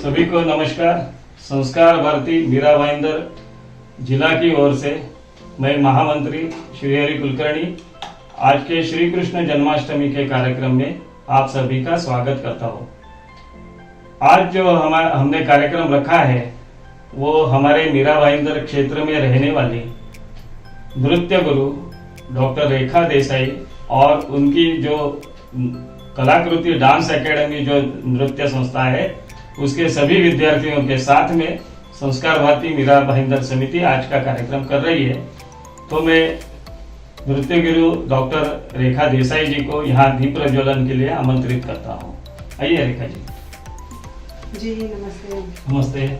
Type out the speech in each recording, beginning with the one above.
सभी को नमस्कार। संस्कार भारती मीरा भाईंदर जिला की ओर से मैं महामंत्री श्री हरि कुलकर्णी आज के श्री कृष्ण जन्माष्टमी के कार्यक्रम में आप सभी का स्वागत करता हूँ। आज जो हमने कार्यक्रम रखा है वो हमारे मीरा भाईंदर क्षेत्र में रहने वाली नृत्य गुरु डॉक्टर रेखा देसाई और उनकी जो कलाकृति डांस एकेडमी जो नृत्य संस्था है उसके सभी विद्यार्थियों के साथ में संस्कार भारती मीरा भाईंदर समिति आज का कार्यक्रम कर रही है। तो मैं नृत्य गुरु डॉक्टर रेखा देसाई जी को यहाँ दीप प्रज्वलन के लिए आमंत्रित करता हूँ। आइए रेखा जी। जी नमस्ते। नमस्ते।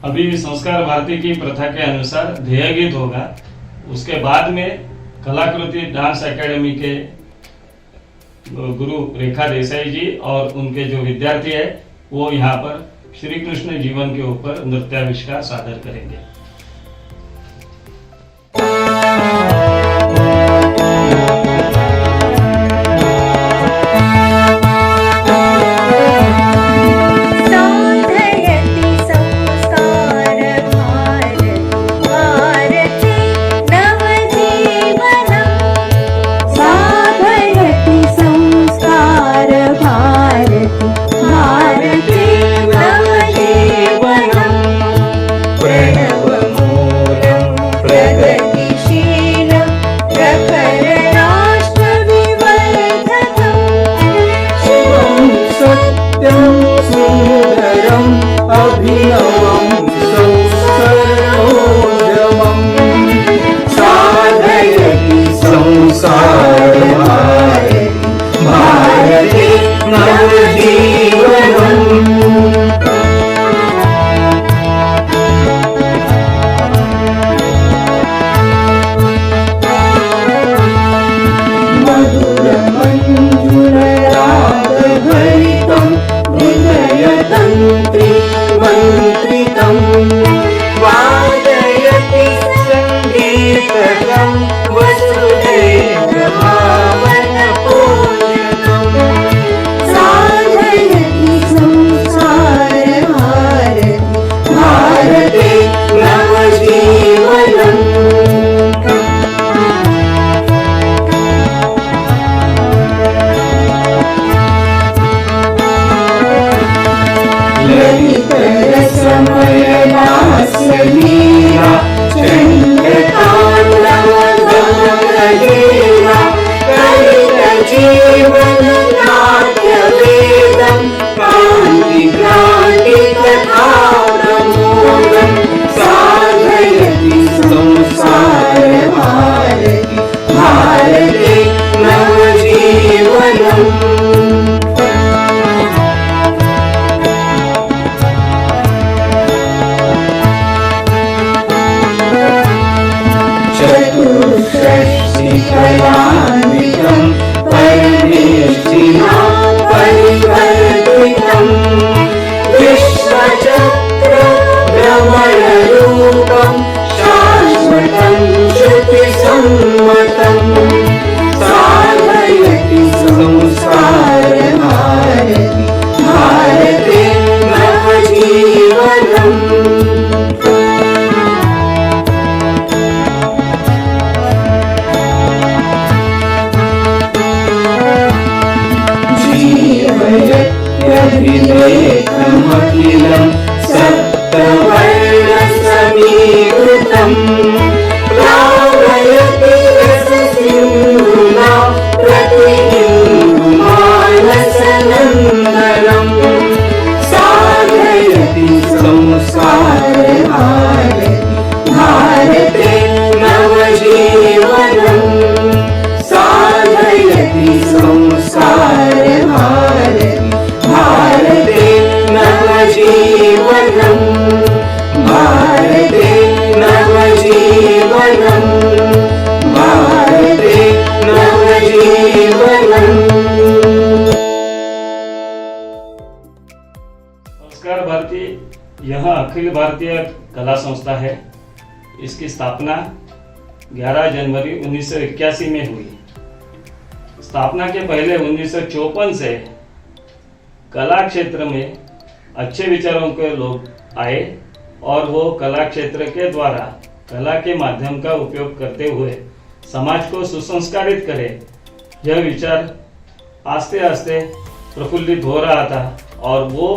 अभी संस्कार भारती की प्रथा के अनुसार ध्येय गीत होगा, उसके बाद में कलाकृति डांस एकेडमी के गुरु रेखा देसाई जी और उनके जो विद्यार्थी है वो यहाँ पर श्री कृष्ण जीवन के ऊपर नृत्याविष्कार सादर करेंगे। नवजीवनम् भारते नवजीवनम् भारते नवजीवनम्। संस्कार भारती यह अखिल भारतीय कला संस्था है। इसकी स्थापना 11 जनवरी 1981 में हुई। स्थापना के पहले 1954 से कला क्षेत्र में अच्छे विचारों के लोग आए और वो कला क्षेत्र के द्वारा कला के माध्यम का उपयोग करते हुए समाज को सुसंस्कारित करे, यह विचार आस्ते आस्ते प्रफुल्लित हो रहा था। और वो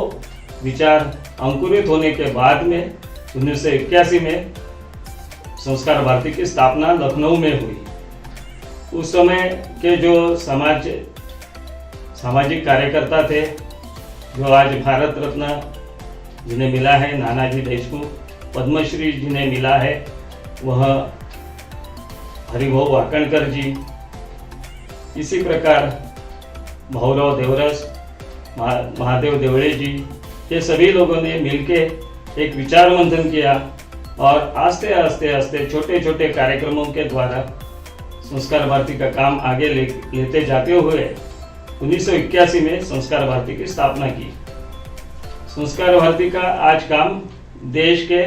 विचार अंकुरित होने के बाद में 1981 में संस्कार भारती की स्थापना लखनऊ में हुई। उस समय के जो सामाजिक कार्यकर्ता थे, जो आज भारत रत्न जिन्हें मिला है नानाजी देशमुख, पद्मश्री जिन्हें मिला है वह हरिभाऊ वाकणकर जी, इसी प्रकार भाऊराव देवरस, महादेव देवड़े जी, ये सभी लोगों ने मिलके एक विचार मंथन किया और आस्ते आस्ते छोटे छोटे कार्यक्रमों के द्वारा संस्कार भारती का काम आगे लेते जाते हुए 1981 में संस्कार भारती की स्थापना की। संस्कार भारती का आज काम देश के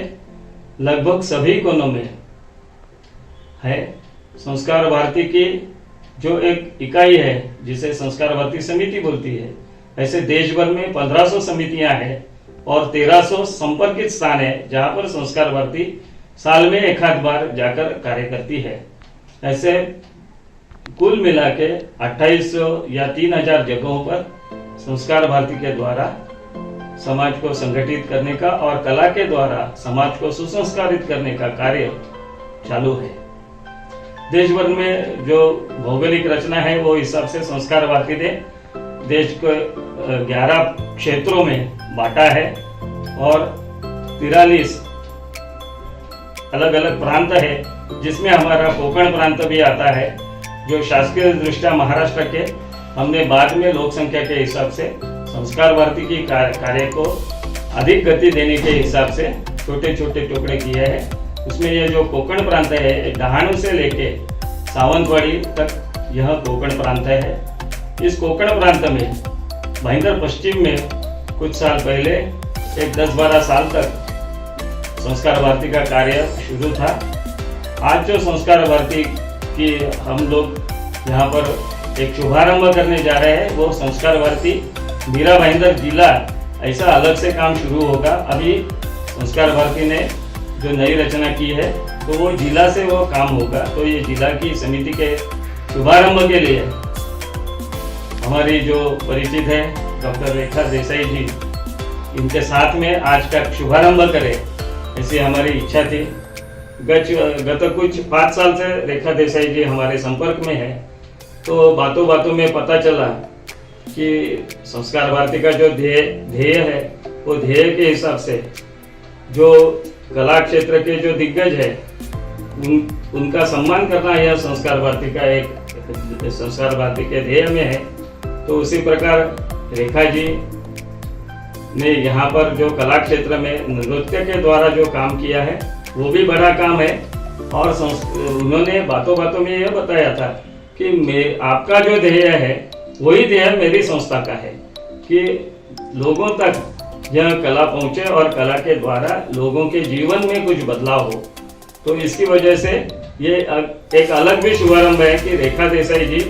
लगभग सभी कोनों में है। संस्कार भारती की जो एक इकाई है जिसे संस्कार भारती समिति बोलती है, ऐसे देश भर में 1500 समितियां हैं और 1300 संपर्कित स्थान है जहां पर संस्कार भारती साल में एक आध बार जाकर कार्य करती है। ऐसे कुल मिला के 2800 या 3000 जगहों पर संस्कार भारती के द्वारा समाज को संगठित करने का और कला के द्वारा समाज को सुसंस्कारित करने का कार्य चालू है। देश भर में जो भौगोलिक रचना है वो हिसाब से संस्कार भारती ने देश को 11 क्षेत्रों में बांटा है और 43 अलग अलग प्रांत है, जिसमें हमारा कोकण प्रांत भी आता है, जो शासकीय दृष्टया महाराष्ट्र के हमने बाद में लोक संख्या के हिसाब से संस्कार भारती की कार्य को अधिक गति देने के हिसाब से छोटे छोटे टुकड़े किए हैं। उसमें यह जो कोकण प्रांत है, डहाणु से लेके सावंतवाड़ी तक यह कोकण प्रांत है। इस कोकण प्रांत में भाईंदर पश्चिम में कुछ साल पहले एक 10-12 साल तक संस्कार भारती का कार्य शुरू था। आज जो संस्कार भारती की हम लोग यहाँ पर एक शुभारंभ करने जा रहे हैं, वो संस्कार भारती मीरा भाईंदर जिला ऐसा अलग से काम शुरू होगा। अभी संस्कार भारती ने जो नई रचना की है तो वो जिला से वो काम होगा। तो ये जिला की समिति के शुभारंभ के लिए हमारी जो परिचित है डॉक्टर रेखा देसाई जी, इनके साथ में आज का शुभारंभ करें, ऐसी हमारी इच्छा थी। गत कुछ 5 साल से रेखा देसाई जी हमारे संपर्क में है। तो बातों बातों में पता चला कि संस्कार भारती का जो ध्येय है वो ध्येय के हिसाब से जो कला क्षेत्र के जो दिग्गज है उनका सम्मान करना यह संस्कार भारती का एक संस्कार भारती के ध्येय में है। तो उसी प्रकार रेखा जी ने यहाँ पर जो कला क्षेत्र में नृत्य के द्वारा जो काम किया है वो भी बड़ा काम है। और उन्होंने बातों बातों में यह बताया था कि आपका जो ध्येय है वही ध्येय मेरी संस्था का है कि लोगों तक यह कला पहुँचे और कला के द्वारा लोगों के जीवन में कुछ बदलाव हो। तो इसकी वजह से ये एक अलग भी शुभारंभ है कि रेखा देसाई जी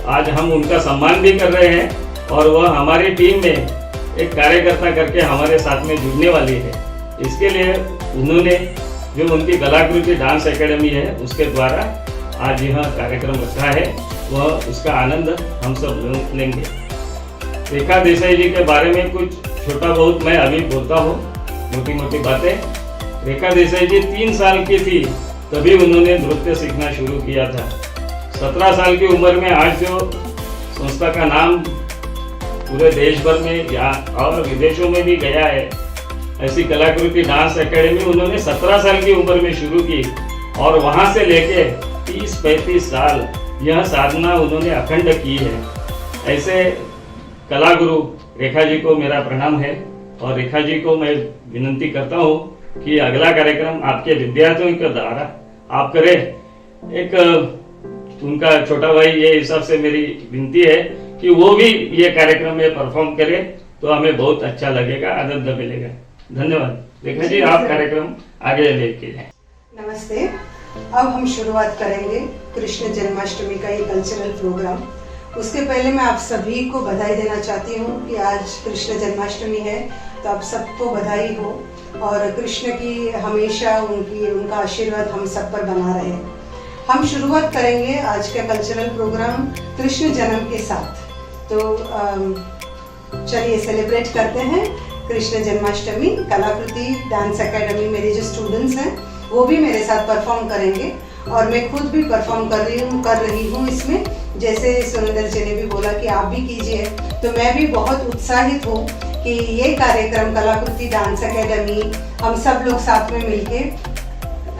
आज हम उनका सम्मान भी कर रहे हैं और वह हमारी टीम में एक कार्यकर्ता करके हमारे साथ में जुड़ने वाली है। इसके लिए उन्होंने जो उनकी कलाकृति डांस एकेडमी है उसके द्वारा आज यह कार्यक्रम रखा है, वह उसका आनंद हम सब लेंगे। रेखा देसाई जी के बारे में कुछ छोटा बहुत मैं अभी बोलता हूँ, मोटी मोटी बातें। रेखा देसाई जी 3 साल की थी तभी उन्होंने नृत्य सीखना शुरू किया था। 17 साल की उम्र में आज जो संस्था का नाम पूरे देश भर में या और विदेशों में भी गया है, ऐसी कलाकृति डांस एकेडमी उन्होंने 17 साल की उम्र में शुरू की और वहां से लेके 30-35 साल यह साधना उन्होंने अखंड की है। ऐसे कला गुरु रेखा जी को मेरा प्रणाम है और रेखा जी को मैं विनती करता हूँ कि अगला कार्यक्रम आपके विद्यार्थियों के द्वारा आप करें। एक उनका छोटा भाई ये हिसाब से मेरी विनती है कि वो भी ये कार्यक्रम में परफॉर्म करे तो हमें बहुत अच्छा लगेगा, आनंद मिलेगा। धन्यवाद। रेखा जी आप कार्यक्रम आगे लेके जाए। नमस्ते। अब हम शुरुआत करेंगे कृष्ण जन्माष्टमी का ये कल्चरल प्रोग्राम। उसके पहले मैं आप सभी को बधाई देना चाहती हूँ कि आज कृष्ण जन्माष्टमी है, तो आप सबको बधाई हो और कृष्ण की हमेशा उनका आशीर्वाद हम सब पर बना रहे। हम शुरुआत करेंगे आज का कल्चरल प्रोग्राम कृष्ण जन्म के साथ। तो चलिए सेलिब्रेट करते हैं कृष्ण जन्माष्टमी। कलाकृति डांस एकेडमी मेरे जो स्टूडेंट्स हैं वो भी मेरे साथ परफॉर्म करेंगे और मैं खुद भी परफॉर्म कर रही हूँ इसमें। जैसे सुरेंद्र जी ने भी बोला कि आप भी कीजिए, तो मैं भी बहुत उत्साहित हूँ कि ये कार्यक्रम कलाकृति डांस एकेडमी हम सब लोग साथ में मिलके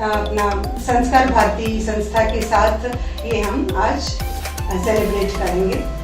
अपना संस्कार भारती संस्था के साथ ये हम आज सेलिब्रेट करेंगे।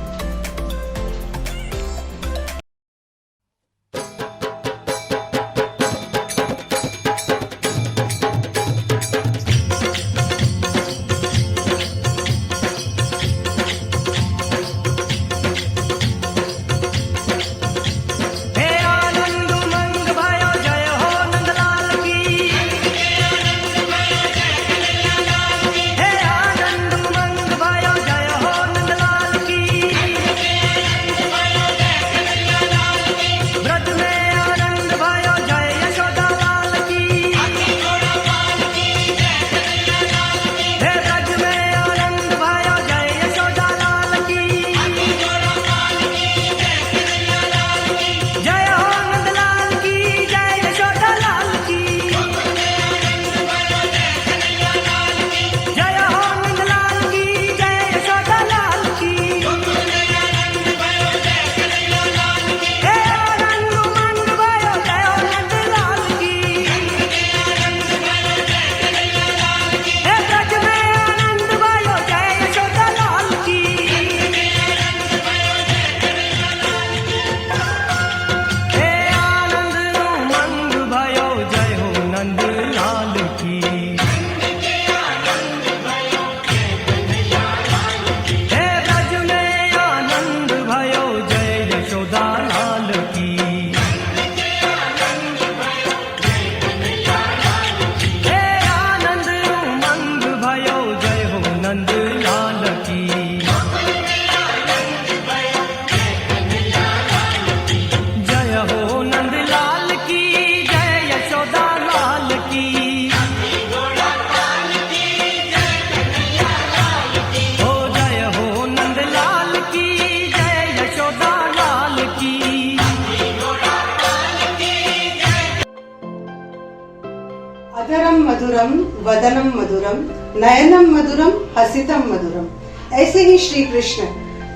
अधरम मधुरम वदनम मधुरम नयनम मधुरम हसितम मधुरम। ऐसे ही श्री कृष्ण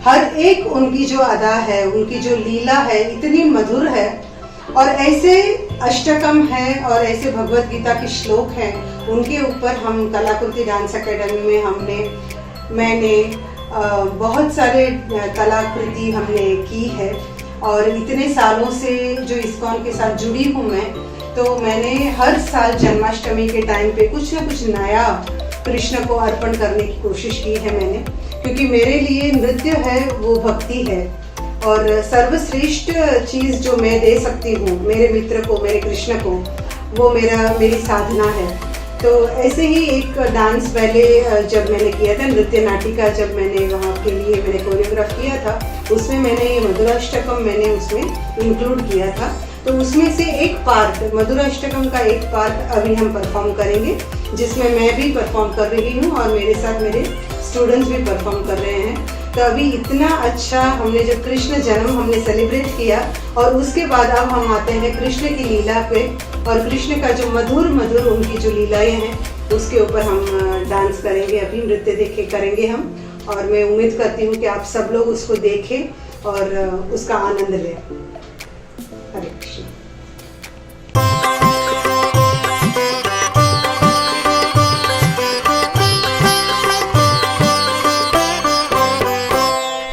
हर एक उनकी जो अदा है, उनकी जो लीला है इतनी मधुर है। और ऐसे अष्टकम है और ऐसे भगवत गीता के श्लोक हैं, उनके ऊपर हम कलाकृति डांस एकेडमी में मैंने बहुत सारे कलाकृति हमने की है। और इतने सालों से जो इस्कॉन के साथ जुड़ी हूँ मैं, तो मैंने हर साल जन्माष्टमी के टाइम पे कुछ न कुछ नया कृष्ण को अर्पण करने की कोशिश की है मैंने, क्योंकि मेरे लिए नृत्य है वो भक्ति है और सर्वश्रेष्ठ चीज़ जो मैं दे सकती हूँ मेरे मित्र को, मेरे कृष्ण को, वो मेरी साधना है। तो ऐसे ही एक डांस पहले जब मैंने किया था, नृत्य नाटिका जब मैंने वहाँ के लिए मैंने कोरियोग्राफ किया था, उसमें मैंने ये मधुराष्टकम मैंने उसमें इंक्लूड किया था। तो उसमें से एक पार्ट, मधुराष्टकम का एक पार्ट अभी हम परफॉर्म करेंगे, जिसमें मैं भी परफॉर्म कर रही हूँ और मेरे साथ मेरे स्टूडेंट्स भी परफॉर्म कर रहे हैं। तो अभी इतना अच्छा हमने जब कृष्ण जन्म हमने सेलिब्रेट किया और उसके बाद अब हम आते हैं कृष्ण की लीला पे, और कृष्ण का जो मधुर मधुर उनकी जो लीलाएं हैं उसके ऊपर हम डांस करेंगे, अभी नृत्य करेंगे हम। और मैं उम्मीद करती हूँ कि आप सब लोग उसको देखें और उसका आनंद लें। हरे कृष्ण।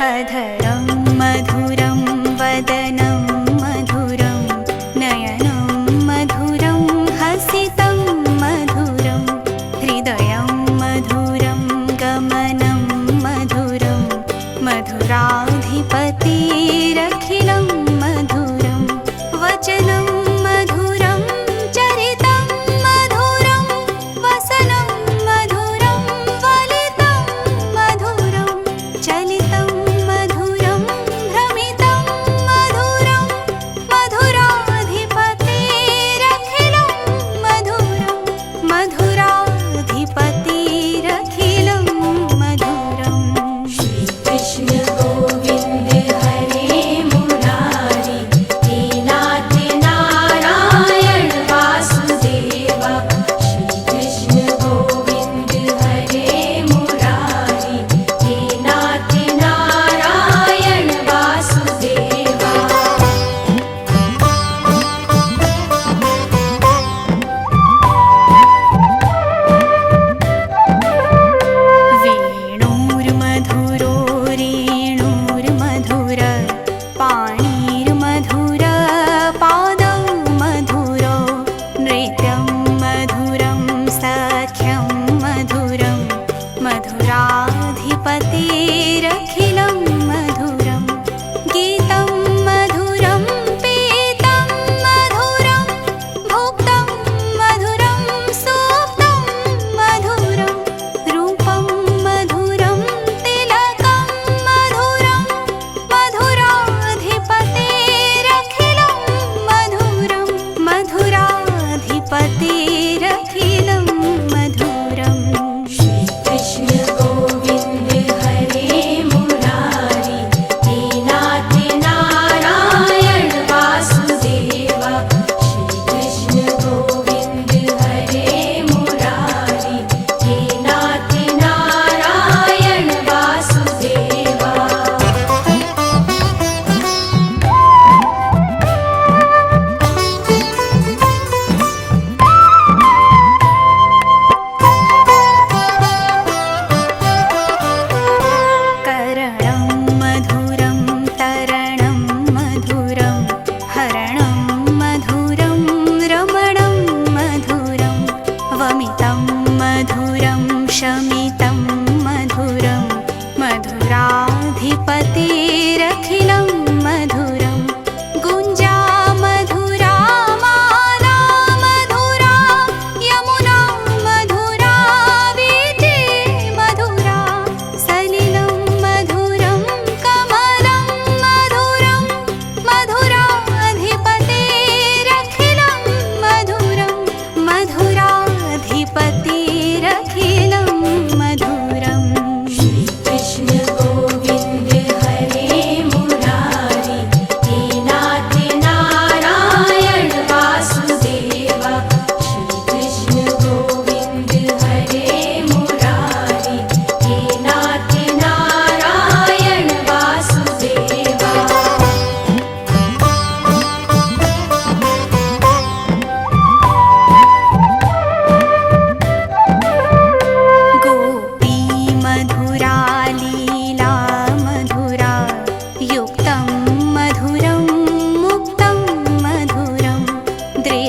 अधरं मधुरं वदनं मधुरं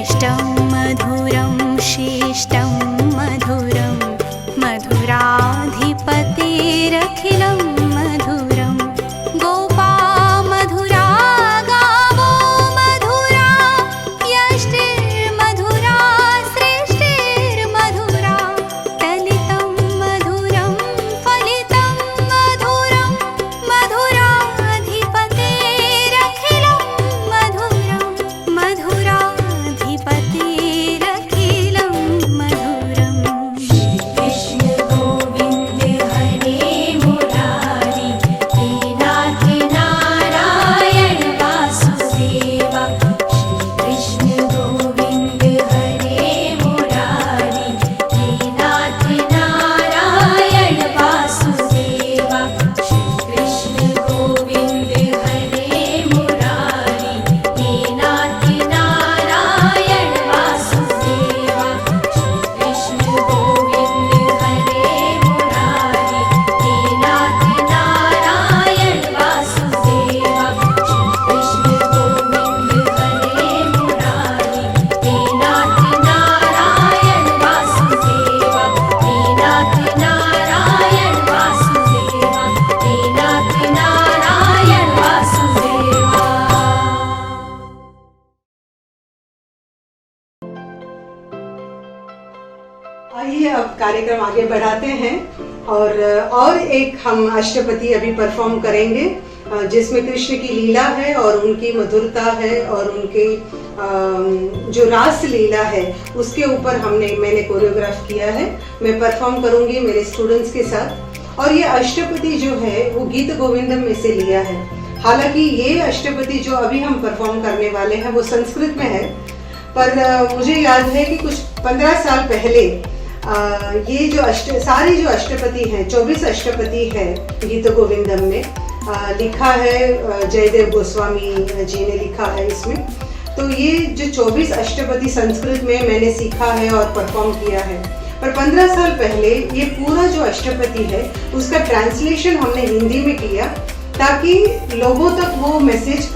श्रेष्ठं मधुरं शिष्टं मधुरं मधुराधिपतेरखिलं मधुरं गोपा मधुरा गावो मधुरा यष्टिर्मधुरा श्रेष्ठिर्मधुरा तलितं मधुरं फलितं मधुरं मधुराधिपतेरखिलं मधुरं मधुराधिपतेरखिलं मधुरम् कृष्ण गोविन्द हरे मुरारी हे नाथ नारायण वासुदेवा श्री कृष्ण गोविन्द हरे मुरारी हे नाथ नारायण वासुदेवा श्री कृष्ण गोविन्द हरे मुरारी हे नाथ नारायण वासुदेवा श्री कृष्ण गोविन्द हरे मुरारी हे नाथ नारायण वासुदेवा श्री कृष्ण गोविन्द हरे मुरारी हे नाथ नारायण वासुदेवा हे नाथ नारायण वासुदेवा हे नाथ नारायण वासुदेवा। आइए अब कार्यक्रम आगे बढ़ाते हैं और एक हम अष्टपदी अभी परफॉर्म करेंगे जिसमें कृष्ण की लीला है और उनकी मधुरता है और उनकी जो रास लीला है उसके ऊपर मैंने कोरियोग्राफ किया है। मैं परफॉर्म करूंगी मेरे स्टूडेंट्स के साथ और ये अष्टपदी जो है वो गीत गोविंदम में से लिया है। हालांकि ये अष्टपदी जो अभी हम परफॉर्म करने वाले हैं वो संस्कृत में है, पर मुझे याद है कि कुछ 15 साल पहले ये जो सारी जो अष्टपदी हैं 24 अष्टपदी है गीत गोविंदम में लिखा है, जयदेव गोस्वामी जी ने लिखा है इसमें। तो ये जो 24 अष्टपदी संस्कृत में मैंने सीखा है और परफॉर्म किया है, पर 15 साल पहले ये पूरा जो अष्टपदी है उसका ट्रांसलेशन हमने हिंदी में किया ताकि लोगों तक वो मैसेज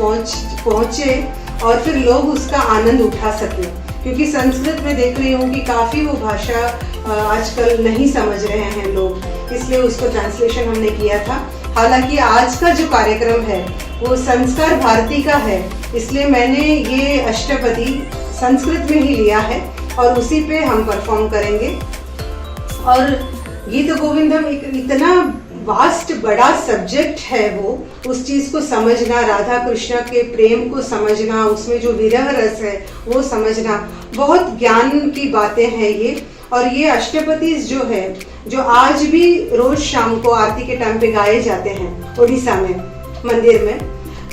पहुँचे और फिर लोग उसका आनंद उठा सकें, क्योंकि संस्कृत में देख रही हूँ कि काफ़ी वो भाषा आजकल नहीं समझ रहे हैं लोग, इसलिए उसको ट्रांसलेशन हमने किया था। हालांकि आज का जो कार्यक्रम है वो संस्कार भारती का है, इसलिए मैंने ये अष्टपदी संस्कृत में ही लिया है और उसी पे हम परफॉर्म करेंगे। और गीत गोविंदम एक इतना वास्ट बड़ा सब्जेक्ट है, वो उस चीज़ को समझना, राधा कृष्ण के प्रेम को समझना, उसमें जो विरह रस है वो समझना, बहुत ज्ञान की बातें हैं ये। और ये अष्टपदी जो है जो आज भी रोज शाम को आरती के टाइम पे गाए जाते हैं उड़ीसा में मंदिर में,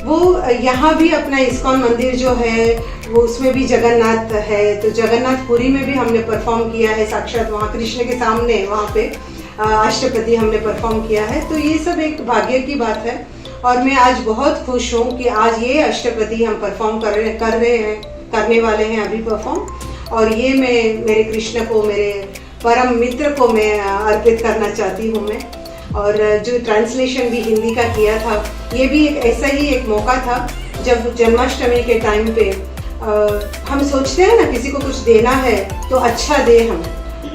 वो यहाँ भी अपना इस्कॉन मंदिर जो है वो उसमें भी जगन्नाथ है, तो जगन्नाथपुरी में भी हमने परफॉर्म किया है, साक्षात वहाँ कृष्ण के सामने वहाँ पे अष्टपदी हमने परफॉर्म किया है। तो ये सब एक भाग्य की बात है और मैं आज बहुत खुश हूँ कि आज ये अष्टपदी हम परफॉर्म करने वाले हैं अभी परफॉर्म। और ये मैं मेरे कृष्ण को, मेरे परम मित्र को मैं अर्पित करना चाहती हूँ मैं। और जो ट्रांसलेशन भी हिंदी का किया था, ये भी एक ऐसा ही एक मौका था जब जन्माष्टमी के टाइम पे हम सोचते हैं ना किसी को कुछ देना है तो अच्छा दे हम,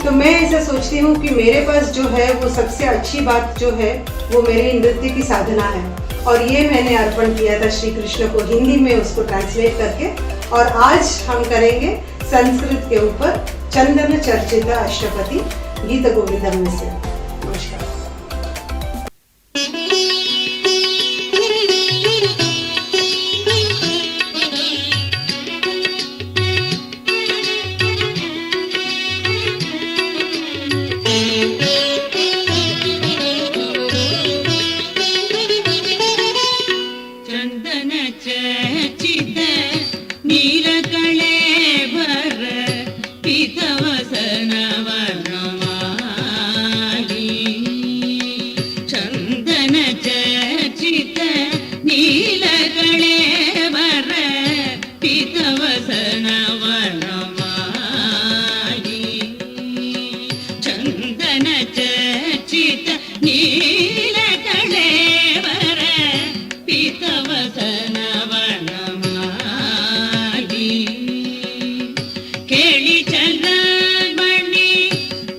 तो मैं ऐसा सोचती हूँ कि मेरे पास जो है वो सबसे अच्छी बात जो है वो मेरे नृत्य की साधना है और ये मैंने अर्पण किया था श्री कृष्ण को हिंदी में उसको ट्रांसलेट करके। और आज हम करेंगे संस्कृत के ऊपर चंदन चर्चित अष्टपदी गीत गोविंदम में से। नमस्कार। नीलकले भर पीतवसन वर्णमान ಕೇಳಿ ಚಂದ್ರಮಣಿ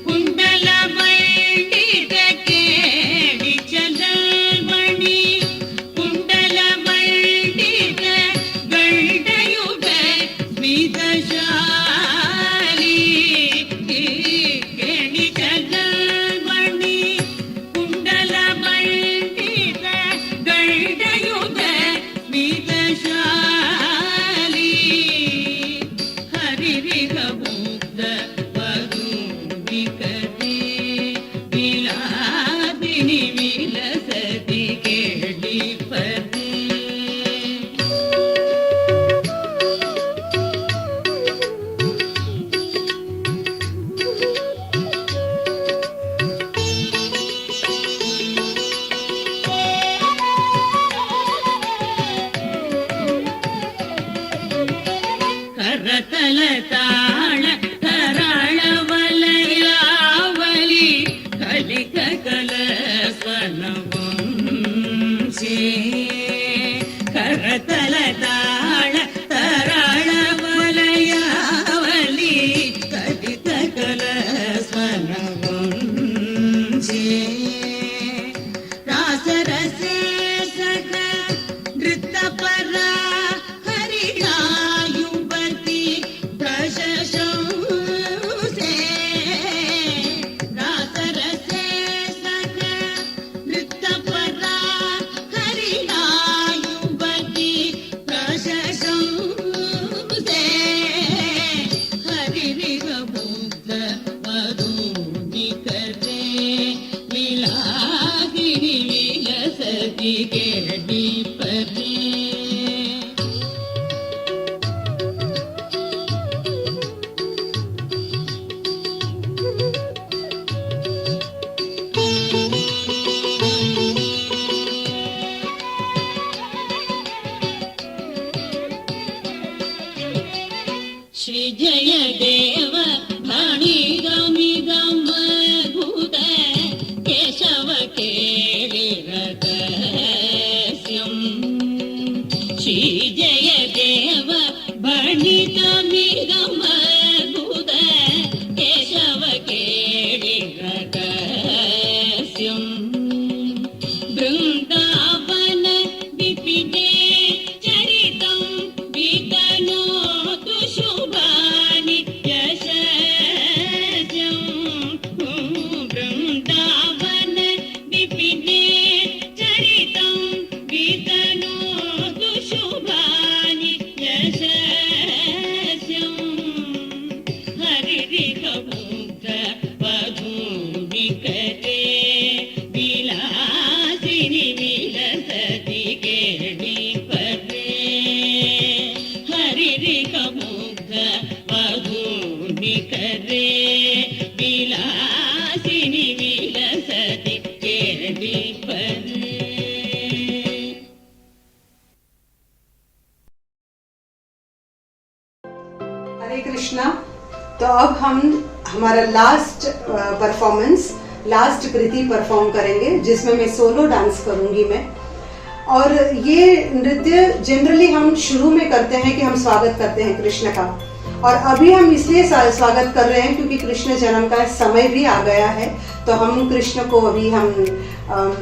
ಕುಂಡಲ ಮಂಡಿತ ಕೇಳಿ ಚಂದ್ರಮಣಿ ಕುಂಡಲ ಮಂಡಿತ ಗಂಡಯುಗ ಸ್ಮಿತಶಾಲಿ ಕೇಳಿ ಚಂದ್ರಮಣಿ ಕುಂಡಲ ಮಂಡಿತ ಗಂಡಯುಗ ಸ್ಮಿತಶಾಲಿ ಹರಿರಿಗ ಮುಗ್ಧ ವಧೂವಿಕತೆ ವಿಲಾದಿನಿ ವಿಲಸತಿ ಕೇಳಿ ಪದೇ ಕರತಲ ತಾಳ ಕರಾಳ ವಲಯಾವಲಿ ಕಲಿಕ ಕಲ ಸ್ವನವಂಶೇ ಕರತಲ ತಾಳ ಕರಾಳ ವಲಯಾವಲಿ ಕಲಿಕ ಕಲ ಸ್ವನವಂಶೇ ರಾಸರಸೇ ಸಕ ನೃತ್ಯ ಪರ ಹರಿಣಾಯುವತಿ ಪ್ರಶಂಸೆ ರಾಸರಸೇ ಸಕ ನೃತ್ಯ ಪರ ಹರಿಣಾಯುವತಿ ಪ್ರಶಂಸೆ ಹರಿರಿಗ ಮುಗ್ಧ ವಧೂವಿಕತೆ ವಿಲಾಸಿನಿ ವಿಲಸತಿ ಕೇಳಿ ಪದೇ ಶ್ರೀ ಜಯ ದೇವ ಭಾಣಿ ಗಮಿ ಗಮ ಭೂತ ಕೇಶವ ಕೇಳಿ ರಹಸ್ಯಂ ಶ್ರೀ ಜಯ ದೇವ ಭಾಣಿ ಗಮಿ ಗಮ ಭೂತ ಕೇಶವ ಕೇಳಿ ರಹಸ್ಯಂ ಬೃಂದಾವನ ವಿಪಿನೇ ಚರಿತಂ ವಿತನೋತು ಶುಭಾನಿ ಯಶಸ್ಯಂ ಬೃಂದಾವನ ವಿಪಿನೇ ಚರಿತಂ ವಿತನೋತು ಶುಭಾನಿ ಯಶಸ್ಯಂ ಹರಿರಿಗ ಮುಗ್ಧ ವಧೂವಿಕತೆ ವಿಲಾಸಿನಿ ವಿಲಸತಿ ಕೇಳಿ ಪದೇ ಹರಿರಿಗ ಮುಗ್ಧ ವಧೂವಿಕತೆ ವಿಲಾಸಿನಿ ವಿಲಸತಿ ಕೇಳಿ ಪದೇ हरे कृष्णा। तो अब हम हमारा लास्ट परफॉर्मेंस लास्ट कृति परफॉर्म करेंगे जिसमें मैं सोलो डांस करूंगी मैं। और ये नृत्य जनरली हम शुरू में करते हैं कि हम स्वागत करते हैं कृष्ण का, और अभी हम इसलिए स्वागत कर रहे हैं क्योंकि कृष्ण जन्म का समय भी आ गया है। तो हम कृष्ण को अभी हम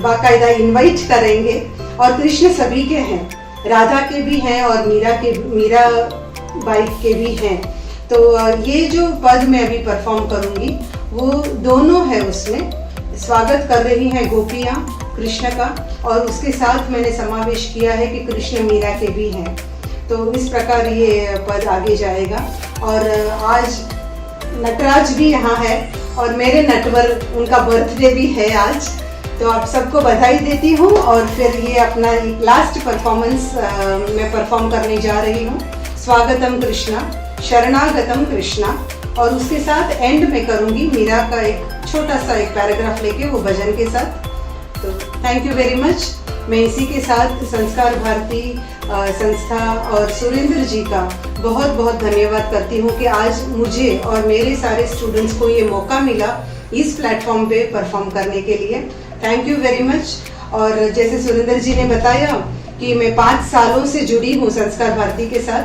बाकायदा इनवाइट करेंगे। और कृष्ण सभी के हैं, राधा के भी हैं और मीरा बाई के भी हैं। तो ये जो पद मैं अभी परफॉर्म करूंगी वो दोनों है, उसमें स्वागत कर रही हैं गोपियाँ कृष्ण का, और उसके साथ मैंने समावेश किया है कि कृष्ण मीरा के भी हैं। तो इस प्रकार ये पद आगे जाएगा। और आज नटराज भी यहाँ है और मेरे नटवर उनका बर्थडे भी है आज। तो आप सबको बधाई देती हूँ और फिर ये अपना लास्ट परफॉर्मेंस मैं परफॉर्म करने जा रही हूँ। स्वागतम कृष्णा, शरणागतम कृष्णा, और उसके साथ एंड में करूँगी मीरा का एक छोटा सा एक पैराग्राफ लेके वो भजन के साथ। तो थैंक यू वेरी मच। मैं इसी के साथ संस्कार भारती संस्था और सुरेंद्र जी का बहुत बहुत धन्यवाद करती हूँ कि आज मुझे और मेरे सारे स्टूडेंट्स को ये मौका मिला इस प्लेटफॉर्म पे परफॉर्म करने के लिए। Thank you very much. और जैसे सुरेंद्र जी ने बताया कि मैं 5 सालों से जुड़ी हूँ संस्कार भारती के साथ,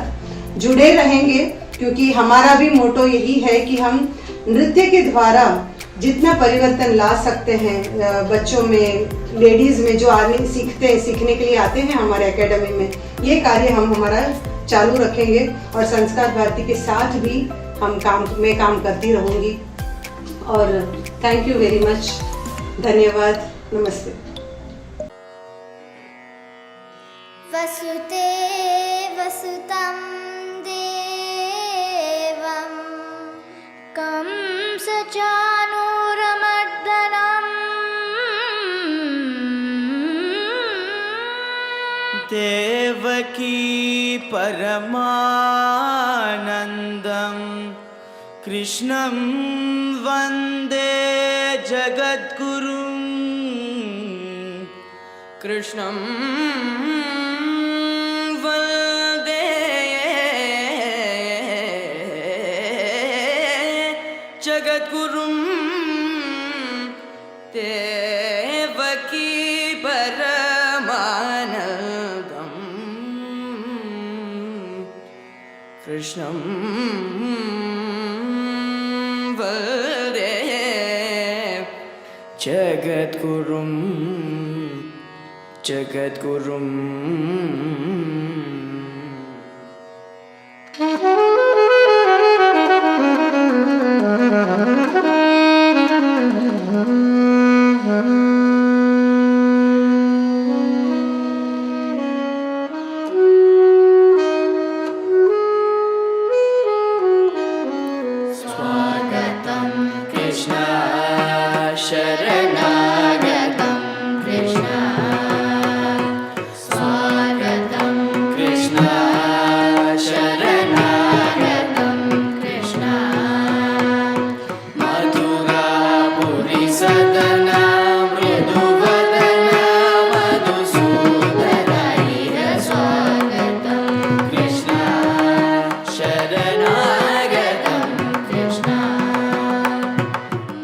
जुड़े रहेंगे क्योंकि हमारा भी मोटो यही है कि हम नृत्य के द्वारा जितना परिवर्तन ला सकते हैं बच्चों में, लेडीज में जो आने सीखने के लिए आते हैं हमारे एकेडमी में, ये कार्य हम हमारा चालू रखेंगे और संस्कार भारती के साथ भी हम काम करती रहूंगी। और थैंक यू वेरी मच, धन्यवाद, नमस्ते। वसुते वसुतं देवं कंसचाणूरमर्दनम् देवकी परमानन्दं कृष्णं वन्दे जगद्गुरुं कृष्णं वन्दे जगद्गुरुं देवकी परमानन्दं कृष्णं वन्दे जगद्गुरुं जगद्गुरुं। स्वागतं कृष्ण शरणागतं कृष्ण स्वागतं कृष्ण शरणागतं कृष्ण मधुरापुरी सदना मृदुवदना मधुसूदनैः स्वागतं कृष्ण शरणागतं कृष्ण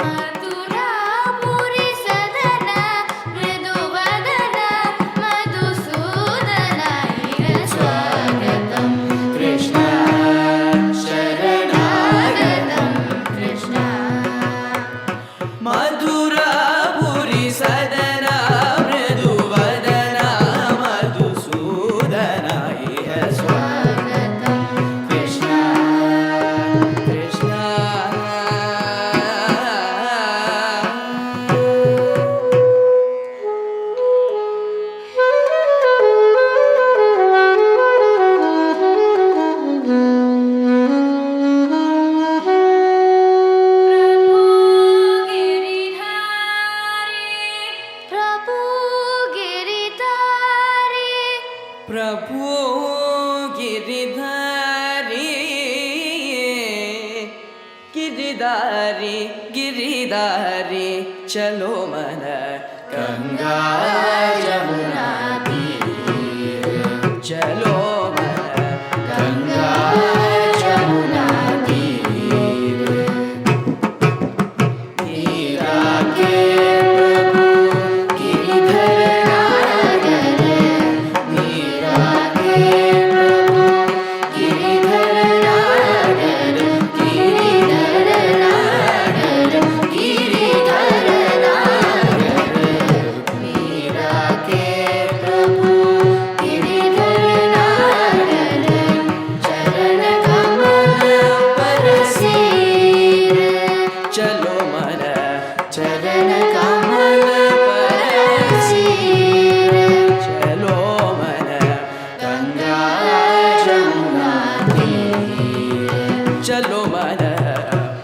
मधुरापुरी सदना मृदुवदना मधुसूदनैः स्वागतं कृष्ण शरणागतं कृष्ण मधुरापुरी सदना मृदुवदना मधुसूदनैः स्वागतं कृष्ण कृष्ण। प्रभु गिरिधारी प्रभु गिरिधारी गिरिधारी गिरिधारी चलो मन गंगा यमुना तीर चलो मन गंगा यमुना तीर मीरा के प्रभु गिरिधर नागर मीरा के प्रभु गिरिधर नागर गिरिधर नागर गिरिधर नागर मीरा के प्रभु गिरिधर नागर चरण कमल परसीर चलो मन चरण कमल परसीर चलो मन गंगा यमुना तीर चलो मन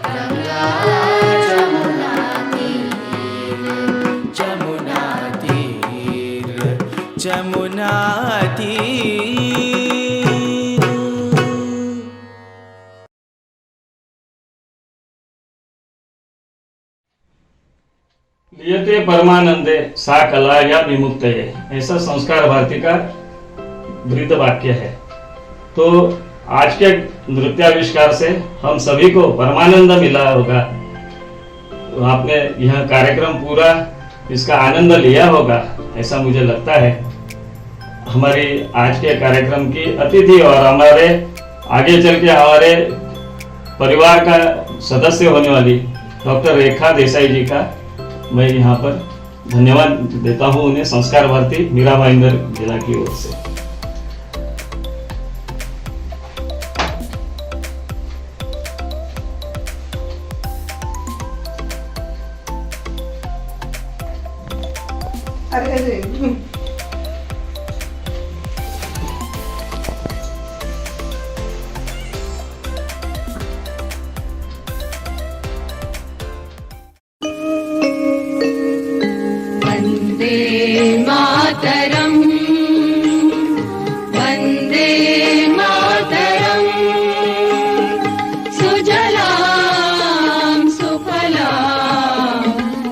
गंगा यमुना तीर जमुना तीर जमुना तीर। लियते परमानंदे सा कला या विमुक्तये, ऐसा संस्कार भारती का धृत वाक्य है। तो आज के नृत्याविष्कार से हम सभी को परमानंद मिला होगा। तो आपने यह कार्यक्रम पूरा इसका आनंद लिया होगा, ऐसा मुझे लगता है। हमारी आज के कार्यक्रम की अतिथि और हमारे आगे चल के हमारे परिवार का सदस्य होने वाली डॉक्टर रेखा देसाई जी का मैं यहाँ पर धन्यवाद देता हूँ उन्हें, संस्कार भारती मीरा भाईंदर जिला की ओर से। अरे अरे वन्दे मातरम् वन्दे मातरम् सुजलां सुफलां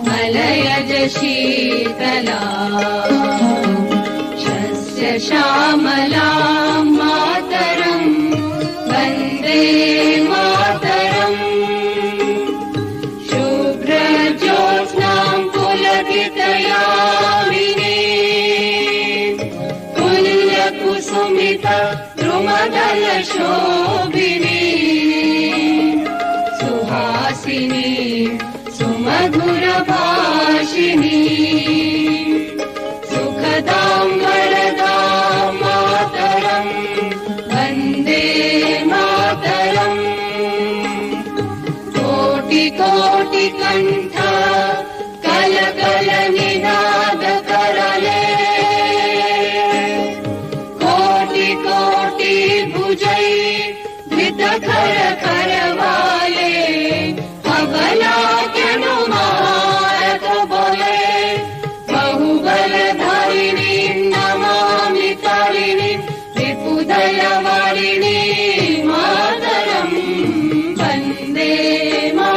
मलयज शीतलां शस्य श्यामलां मातरम् वन्दे मातरम् शुभ्रज्योत्स्नां पुलकितयामिनी कुल्यकुसुमित द्रुमदलशोभिनी सुहासिनी सुमधुरभाषिणी सुखदां वरदां मातरम् वन्दे मातरम् कोटि कोटि कंठ कल कल निनाद करले कोटि कोटि भुजै धृत खर करवाले अबला मारत बोले बहुबल धारिणी नमामि तारिणी विपुदल वारिणी मातरम् वन्दे मातरम्।